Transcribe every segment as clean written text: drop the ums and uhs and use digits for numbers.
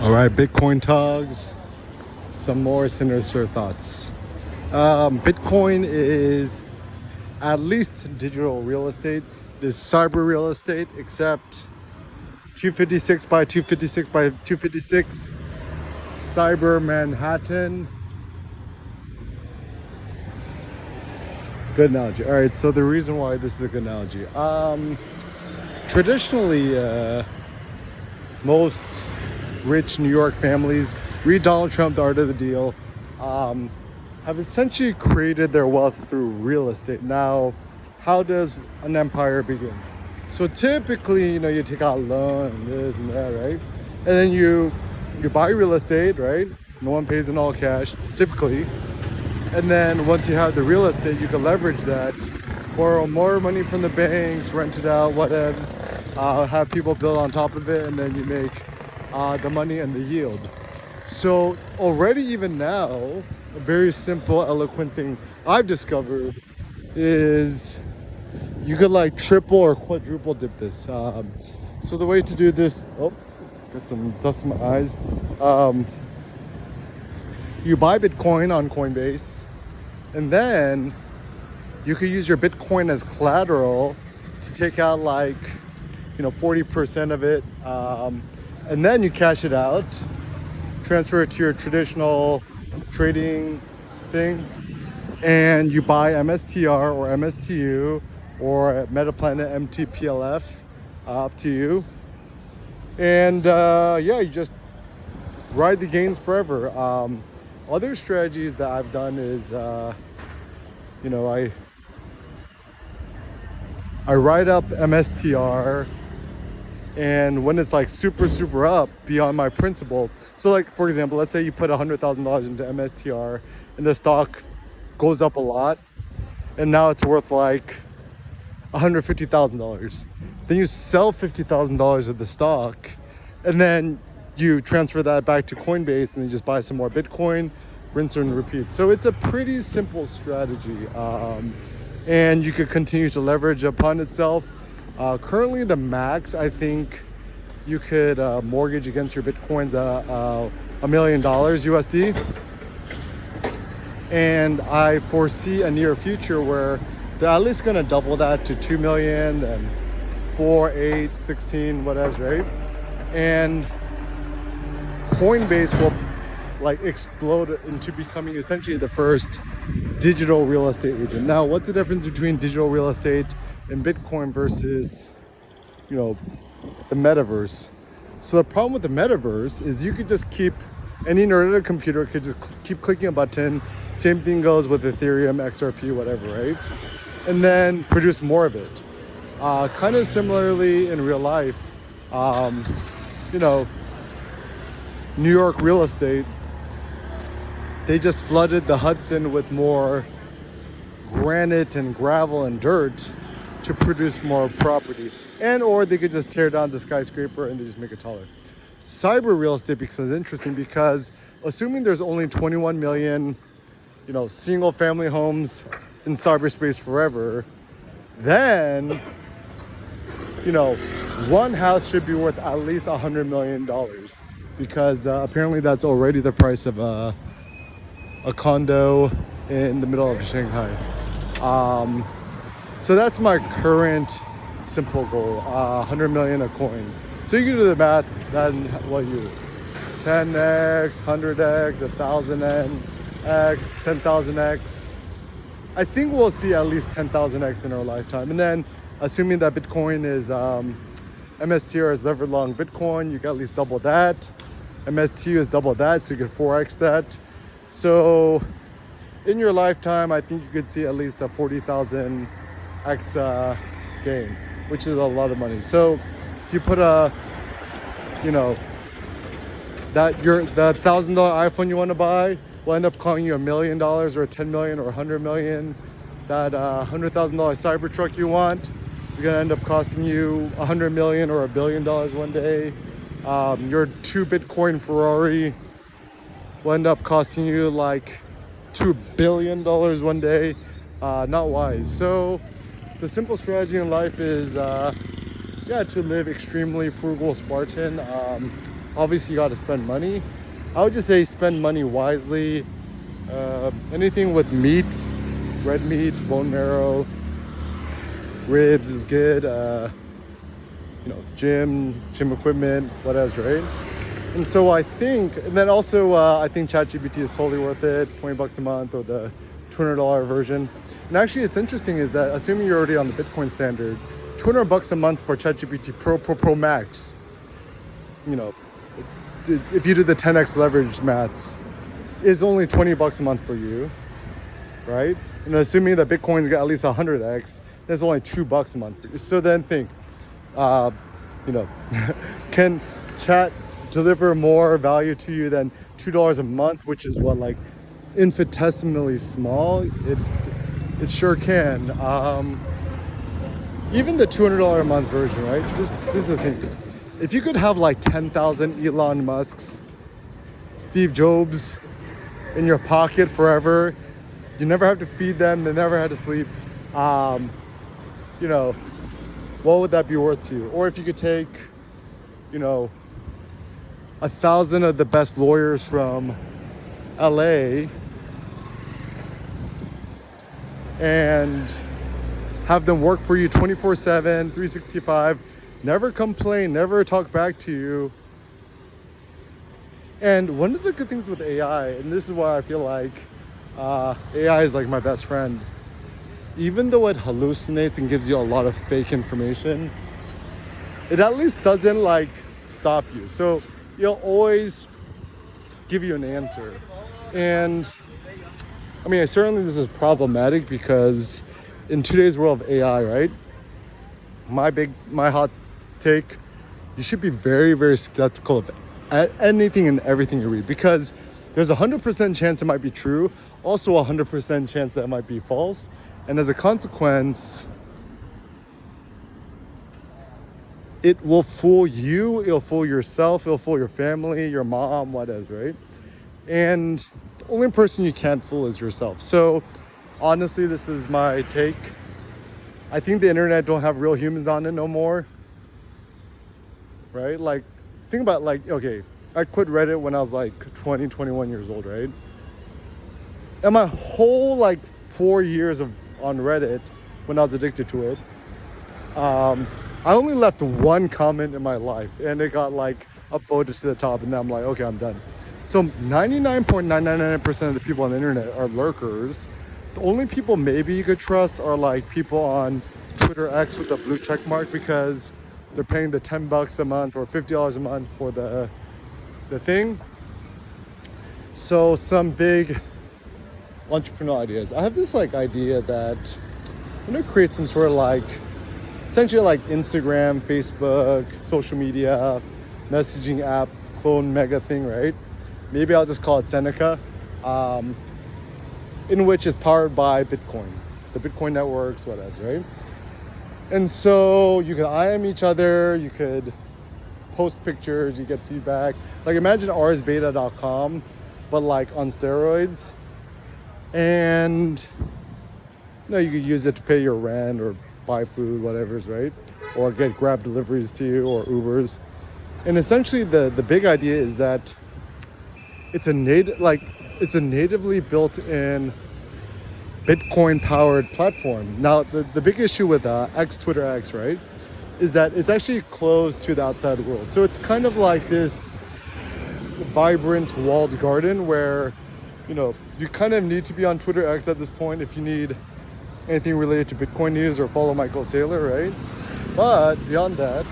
All right, Bitcoin Togs, some more sinister thoughts. Bitcoin is at least digital real estate. It is cyber real estate, except 256 by 256 by 256, cyber Manhattan. Good analogy. All right, so the reason why this is a good analogy. Traditionally, most rich New York families, read Donald Trump, The Art of the Deal, have essentially created their wealth through real estate. Now, how does an empire begin? So typically, you take out a loan and this and that, right? And then you buy real estate, right? No one pays in all cash, typically. And then once you have the real estate, you can leverage that, borrow more money from the banks, rent it out, whatevs, have people build on top of it, and then you make the money and the yield. So already even now, a very simple, eloquent thing I've discovered is you could like triple or quadruple dip this. So the way to do this, got some dust in my eyes. You buy Bitcoin on Coinbase, and then you could use your Bitcoin as collateral to take out 40% of it. And then you cash it out, transfer it to your traditional trading thing, and you buy MSTR or MSTU or Metaplanet MTPLF, up to you. And you just ride the gains forever. Other strategies that I've done is, I ride up MSTR, and when it's super up beyond my principal, so for example, let's say you put $100,000 into MSTR and the stock goes up a lot, and now it's worth $150,000. Then you sell $50,000 of the stock, and then you transfer that back to Coinbase, and you just buy some more Bitcoin, rinse and repeat. So it's a pretty simple strategy, and you could continue to leverage upon itself. Currently, the max I think you could mortgage against your Bitcoins $1 million USD, and I foresee a near future where they're at least going to double that to 2 million, then 4, 8, 16, whatever, right? And Coinbase will explode into becoming essentially the first digital real estate agent. Now, what's the difference between digital real estate and Bitcoin versus, the metaverse? So the problem with the metaverse is you could just keep, any nerd at a computer could just keep clicking a button. Same thing goes with Ethereum, XRP, whatever, right? And then produce more of it. Kind of similarly in real life, New York real estate, they just flooded the Hudson with more granite and gravel and dirt to produce more property. Or they could just tear down the skyscraper and they just make it taller. Cyber real estate becomes interesting because assuming there's only 21 million, single family homes in cyberspace forever, then, one house should be worth at least $100 million, because apparently that's already the price of a condo in the middle of Shanghai. So that's my current simple goal, 100 million a coin. So you can do the math, then 10x, 100x, 1000x, 10,000x. I think we'll see at least 10,000x in our lifetime. And then assuming that Bitcoin is, MSTR is levered long Bitcoin, you can at least double that. MSTU is double that, so you can 4x that. So in your lifetime, I think you could see at least a 40,000x gain, which is a lot of money. So if you put the $1,000 iPhone you want to buy will end up costing you $1 million or 10 million or 100 million. That $100,000 Cybertruck you want is going to end up costing you 100 million or $1 billion one day. Your 2 Bitcoin Ferrari will end up costing you $2 billion one day. Not wise. So the simple strategy in life is to live extremely frugal Spartan. obviously you got to spend money. I would just say spend money wisely. Anything with meat, red meat, bone marrow, ribs is good. Gym equipment, what else, right? And so I think, and then also I think ChatGPT is totally worth it, $20 a month or the $200 version. And actually, it's interesting is that assuming you're already on the Bitcoin standard, $200 a month for ChatGPT Pro Max, if you do the 10x leverage maths, is only $20 a month for you, right? Assuming that Bitcoin's got at least 100x, that's only $2 a month for you. So then think, can chat deliver more value to you than $2 a month, which is what, like, infinitesimally small? It sure can. Even the $200 a month version, right? This is the thing. If you could have like 10,000 Elon Musks, Steve Jobs in your pocket forever, you never have to feed them, they never had to sleep, what would that be worth to you? Or if you could take, 1,000 of the best lawyers from LA and have them work for you 24/7, 365, never complain, never talk back to you. And one of the good things with AI, and this is why I feel like AI is like my best friend, even though it hallucinates and gives you a lot of fake information, it at least doesn't like stop you. So it'll always give you an answer. And I mean, certainly this is problematic because in today's world of AI, right? My hot take, you should be very, very skeptical of anything and everything you read, because there's a 100% chance it might be true, also a 100% chance that it might be false. And as a consequence, it will fool you, it'll fool yourself, it'll fool your family, your mom, whatever, right? And the only person you can't fool is yourself. So honestly, this is my take. I think the internet don't have real humans on it no more, right? Like, think about, like, okay, I quit Reddit when I was like 20, 21 years old, right? And my whole like 4 years on Reddit, when I was addicted to it, I only left one comment in my life, and it got like upvoted to the top, and then I'm like, okay, I'm done. So 99.999% of the people on the internet are lurkers. The only people maybe you could trust are like people on Twitter X with the blue check mark, because they're paying the $10 a month or $50 a month for the thing. So some big entrepreneurial ideas. I have this like idea that I'm gonna create some sort of like, essentially like Instagram, Facebook, social media, messaging app, clone mega thing, right? Maybe I'll just call it Seneca, in which is powered by Bitcoin, the Bitcoin networks, whatever, right? And so you could IM each other, you could post pictures, you get feedback. Like imagine arsbeta.com, but like on steroids. And you could use it to pay your rent or buy food, whatever's, right? Or get Grab deliveries to you or Ubers. And essentially the big idea is that it's a natively built-in Bitcoin-powered platform. Now, the big issue with Twitter X, right, is that it's actually closed to the outside world. So it's kind of like this vibrant walled garden where, you kind of need to be on Twitter X at this point if you need anything related to Bitcoin news or follow Michael Saylor, right? But beyond that,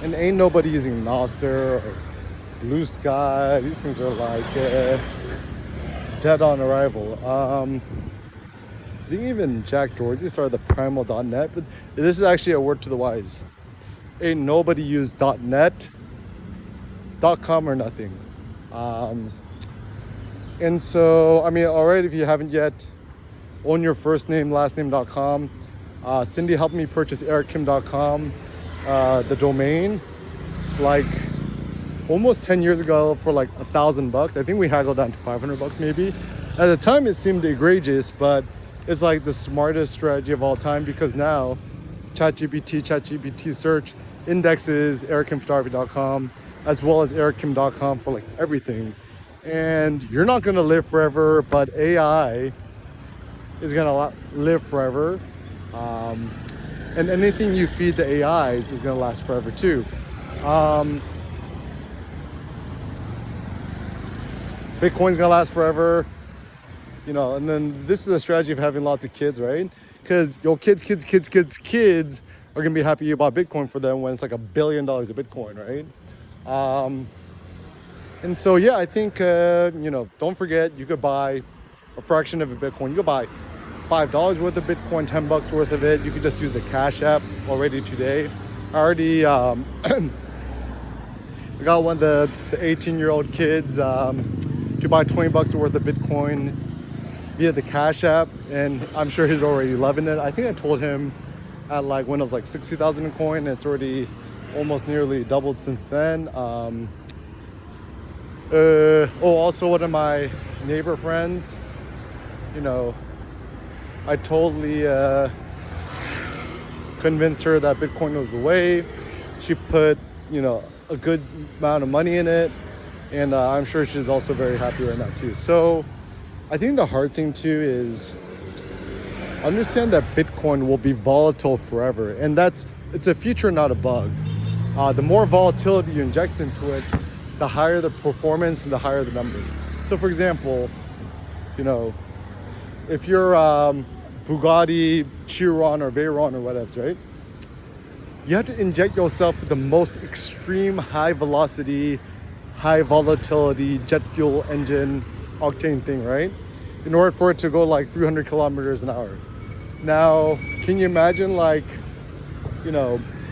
and ain't nobody using Nostr or Blue Sky. These things are like dead on arrival. I think even Jack Dorsey started the primal.net, but this is actually a word to the wise. Ain't nobody used .net, .com or nothing. And so, I mean, alright, if you haven't yet, own your first name, last name.com. Cindy helped me purchase erickim.com, the domain, like almost 10 years ago for like $1,000. I think we haggled down to $500 maybe. At the time it seemed egregious, but it's like the smartest strategy of all time, because now ChatGPT search indexes ericimphotography.com, as well as erickim.com for like everything. And you're not gonna live forever, but AI is gonna live forever. And anything you feed the AIs is gonna last forever too. Bitcoin's gonna last forever, and then this is the strategy of having lots of kids, right? Because your kids are gonna be happy you bought Bitcoin for them when it's like $1 billion of Bitcoin, right? And so, yeah, I think, don't forget, you could buy a fraction of a Bitcoin. You could buy $5 worth of Bitcoin, $10 worth of it. You could just use the Cash App already today. I already I got one of the 18-year-old kids to buy $20 worth of Bitcoin via the Cash App, and I'm sure he's already loving it. I think I told him at like when it was like 60,000 a coin, and it's already almost nearly doubled since then. Also one of my neighbor friends, I totally convinced her that Bitcoin was the way. She put, a good amount of money in it, and I'm sure she's also very happy right now too. So I think the hard thing too is understand that Bitcoin will be volatile forever, and it's a feature, not a bug. The more volatility you inject into it, the higher the performance and the higher the numbers. So for example, if you're Bugatti, Chiron, or Veyron, or whatever, right? You have to inject yourself with the most extreme high velocity, high volatility jet fuel engine octane thing, right? In order for it to go like 300 kilometers an hour. Now, can you imagine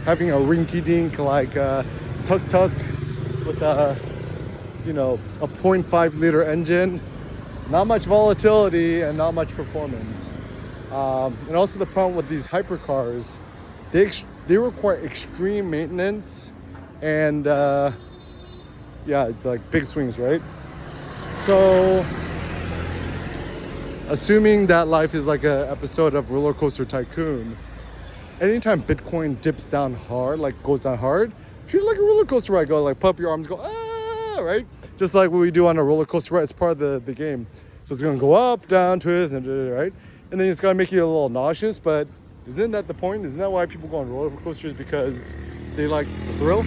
having a rinky-dink like tuk-tuk with a 0.5 liter engine, not much volatility and not much performance. And also the problem with these hypercars, they require extreme maintenance, and it's like big swings, right? So assuming that life is like an episode of Roller Coaster Tycoon, anytime Bitcoin dips down hard, like goes down hard, treat it like a roller coaster ride. Go like pump your arms, go right? Just like what we do on a roller coaster ride. It's part of the game. So it's gonna go up, down, twist, and right? And then it's gonna make you a little nauseous, but isn't that the point? Isn't that why people go on roller coasters? Because they like the thrill?